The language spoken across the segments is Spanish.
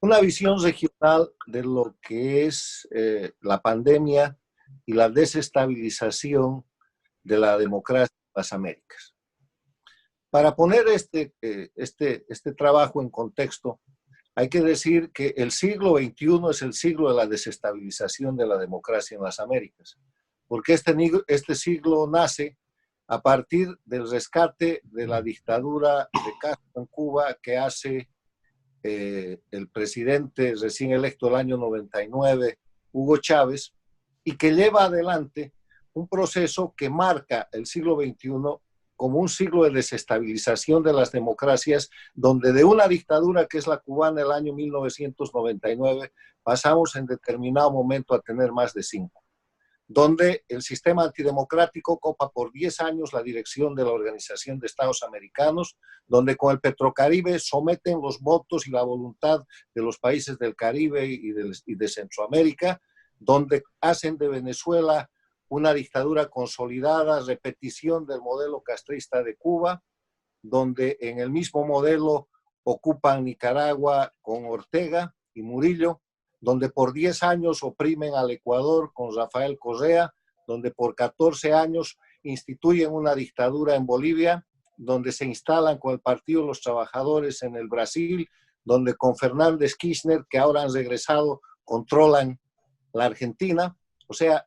una visión regional de lo que es la pandemia y la desestabilización de la democracia en las Américas. Para poner este trabajo en contexto, hay que decir que el siglo XXI es el siglo de la desestabilización de la democracia en las Américas, porque este siglo nace a partir del rescate de la dictadura de Castro en Cuba que hace el presidente recién electo el año 99, Hugo Chávez, y que lleva adelante un proceso que marca el siglo XXI como un siglo de desestabilización de las democracias, donde de una dictadura que es la cubana el año 1999 pasamos en determinado momento a tener más de 5, donde el sistema antidemocrático copa por 10 años la dirección de la Organización de Estados Americanos, donde con el Petrocaribe someten los votos y la voluntad de los países del Caribe y de Centroamérica, donde hacen de Venezuela una dictadura consolidada, repetición del modelo castrista de Cuba, donde en el mismo modelo ocupan Nicaragua con Ortega y Murillo, donde por 10 años oprimen al Ecuador con Rafael Correa, donde por 14 años instituyen una dictadura en Bolivia, donde se instalan con el Partido de los Trabajadores en el Brasil, donde con Fernández Kirchner, que ahora han regresado, controlan la Argentina. O sea,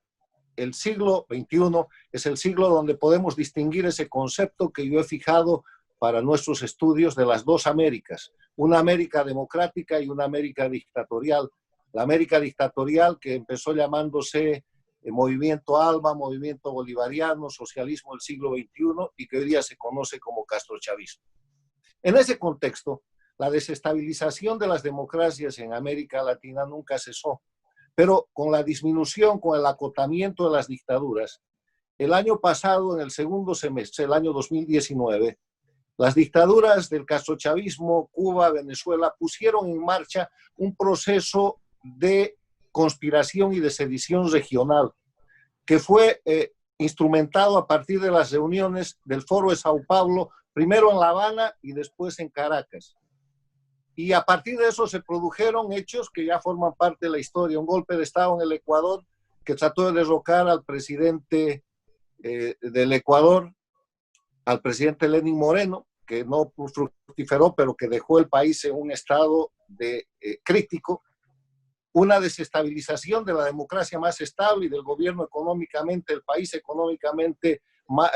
el siglo XXI es el siglo donde podemos distinguir ese concepto que yo he fijado para nuestros estudios de las dos Américas, una América democrática y una América dictatorial. La América dictatorial, que empezó llamándose Movimiento ALBA, Movimiento Bolivariano, Socialismo del siglo XXI, y que hoy día se conoce como castrochavismo. En ese contexto, la desestabilización de las democracias en América Latina nunca cesó, pero con la disminución, con el acotamiento de las dictaduras, el año pasado, en el segundo semestre, el año 2019, las dictaduras del castrochavismo, Cuba, Venezuela, pusieron en marcha un proceso de conspiración y de sedición regional que fue instrumentado a partir de las reuniones del Foro de Sao Paulo, primero en La Habana y después en Caracas. Y a partir de eso se produjeron hechos que ya forman parte de la historia. Un golpe de Estado en el Ecuador que trató de derrocar al presidente del Ecuador, al presidente Lenín Moreno, que no fructiferó, pero que dejó el país en un estado crítico. Una desestabilización de la democracia más estable y del gobierno económicamente, el país económicamente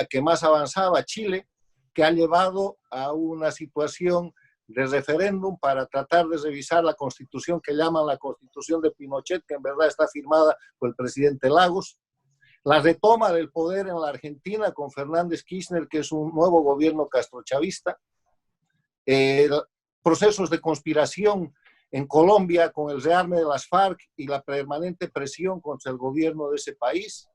que más avanzaba, Chile, que ha llevado a una situación de referéndum para tratar de revisar la constitución que llaman la constitución de Pinochet, que en verdad está firmada por el presidente Lagos. La retoma del poder en la Argentina con Fernández Kirchner, que es un nuevo gobierno castrochavista. Procesos de conspiración en Colombia con el rearme de las FARC y la permanente presión contra el gobierno de ese país.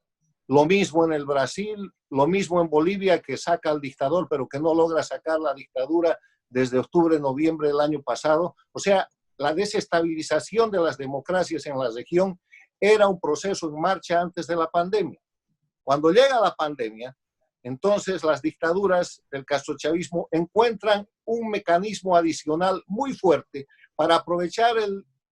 Lo mismo en el Brasil, lo mismo en Bolivia, que saca al dictador, pero que no logra sacar la dictadura desde octubre, noviembre del año pasado. O sea, la desestabilización de las democracias en la región era un proceso en marcha antes de la pandemia. Cuando llega la pandemia, entonces las dictaduras del castrochavismo encuentran un mecanismo adicional muy fuerte para aprovechar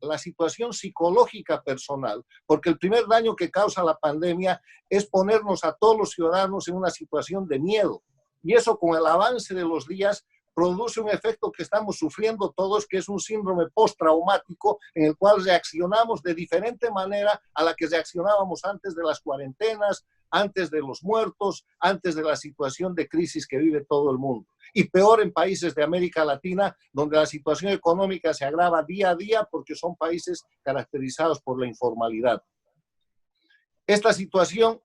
la situación psicológica personal, porque el primer daño que causa la pandemia es ponernos a todos los ciudadanos en una situación de miedo. Y eso, con el avance de los días, produce un efecto que estamos sufriendo todos, que es un síndrome postraumático en el cual reaccionamos de diferente manera a la que reaccionábamos antes de las cuarentenas, antes de los muertos, antes de la situación de crisis que vive todo el mundo. Y peor en países de América Latina, donde la situación económica se agrava día a día porque son países caracterizados por la informalidad. Esta situación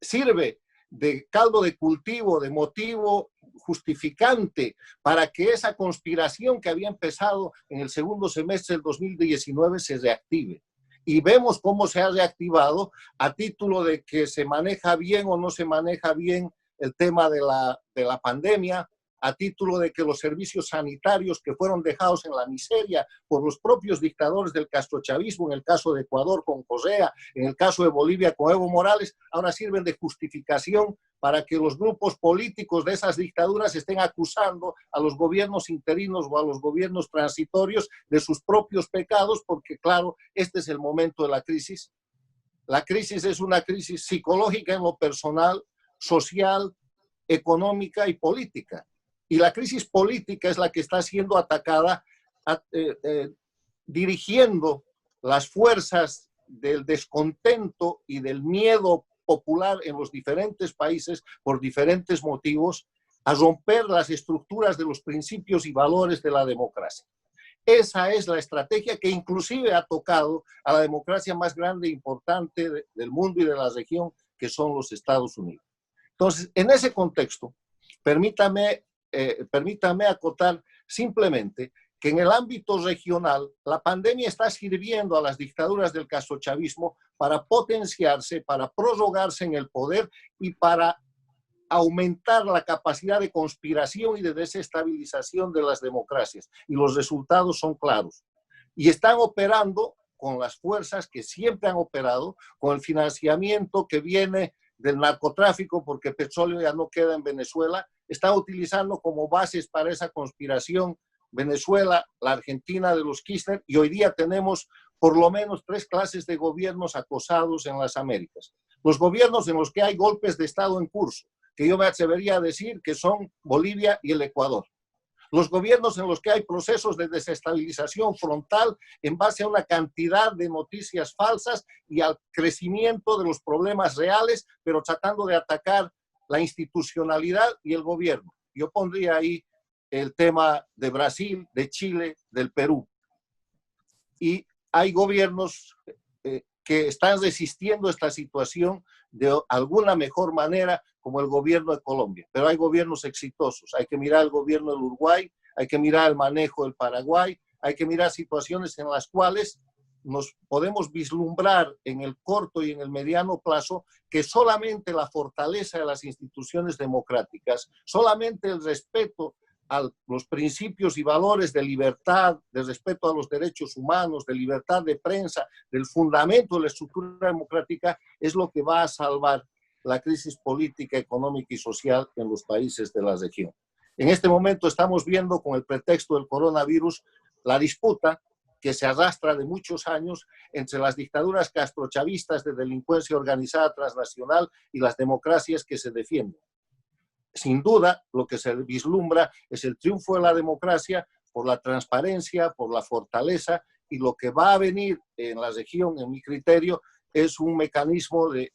sirve de caldo de cultivo, de motivo justificante para que esa conspiración que había empezado en el segundo semestre del 2019 se reactive. Y vemos cómo se ha reactivado a título de que se maneja bien o no se maneja bien el tema de la pandemia, a título de que los servicios sanitarios que fueron dejados en la miseria por los propios dictadores del castrochavismo, en el caso de Ecuador con Correa, en el caso de Bolivia con Evo Morales, ahora sirven de justificación para que los grupos políticos de esas dictaduras estén acusando a los gobiernos interinos o a los gobiernos transitorios de sus propios pecados, porque claro, este es el momento de la crisis. La crisis es una crisis psicológica en lo personal, social, económica y política. Y la crisis política es la que está siendo atacada dirigiendo las fuerzas del descontento y del miedo popular en los diferentes países por diferentes motivos a romper las estructuras de los principios y valores de la democracia. Esa es la estrategia que inclusive ha tocado a la democracia más grande e importante del mundo y de la región, que son los Estados Unidos. Entonces, en ese contexto, permítame acotar simplemente que en el ámbito regional la pandemia está sirviendo a las dictaduras del castrochavismo para potenciarse, para prorrogarse en el poder y para aumentar la capacidad de conspiración y de desestabilización de las democracias. Y los resultados son claros. Y están operando con las fuerzas que siempre han operado, con el financiamiento que viene del narcotráfico, porque petróleo ya no queda en Venezuela, están utilizando como bases para esa conspiración Venezuela, la Argentina de los Kirchner, y hoy día tenemos por lo menos 3 clases de gobiernos acosados en las Américas. Los gobiernos en los que hay golpes de Estado en curso, que yo me atrevería a decir que son Bolivia y el Ecuador. Los gobiernos en los que hay procesos de desestabilización frontal en base a una cantidad de noticias falsas y al crecimiento de los problemas reales, pero tratando de atacar la institucionalidad y el gobierno. Yo pondría ahí el tema de Brasil, de Chile, del Perú. Y hay gobiernos que están resistiendo esta situación de alguna mejor manera, como el gobierno de Colombia. Pero hay gobiernos exitosos. Hay que mirar el gobierno del Uruguay, hay que mirar el manejo del Paraguay, hay que mirar situaciones en las cuales nos podemos vislumbrar en el corto y en el mediano plazo que solamente la fortaleza de las instituciones democráticas, solamente el respeto a los principios y valores de libertad, de respeto a los derechos humanos, de libertad de prensa, del fundamento de la estructura democrática, es lo que va a salvar la crisis política, económica y social en los países de la región. En este momento estamos viendo, con el pretexto del coronavirus, la disputa que se arrastra de muchos años entre las dictaduras castrochavistas de delincuencia organizada transnacional y las democracias que se defienden. Sin duda, lo que se vislumbra es el triunfo de la democracia por la transparencia, por la fortaleza, y lo que va a venir en la región, en mi criterio, es un mecanismo de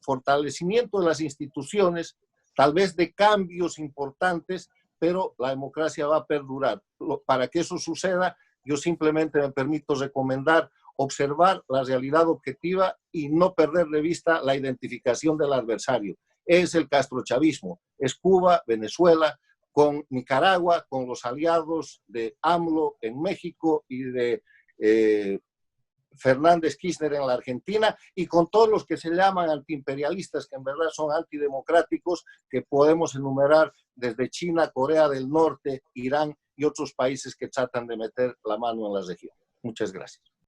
fortalecimiento de las instituciones, tal vez de cambios importantes, pero la democracia va a perdurar. Para que eso suceda, yo simplemente me permito recomendar observar la realidad objetiva y no perder de vista la identificación del adversario. Es el castrochavismo, es Cuba, Venezuela, con Nicaragua, con los aliados de AMLO en México y de Fernández Kirchner en la Argentina, y con todos los que se llaman antiimperialistas, que en verdad son antidemocráticos, que podemos enumerar desde China, Corea del Norte, Irán y otros países que tratan de meter la mano en la región. Muchas gracias.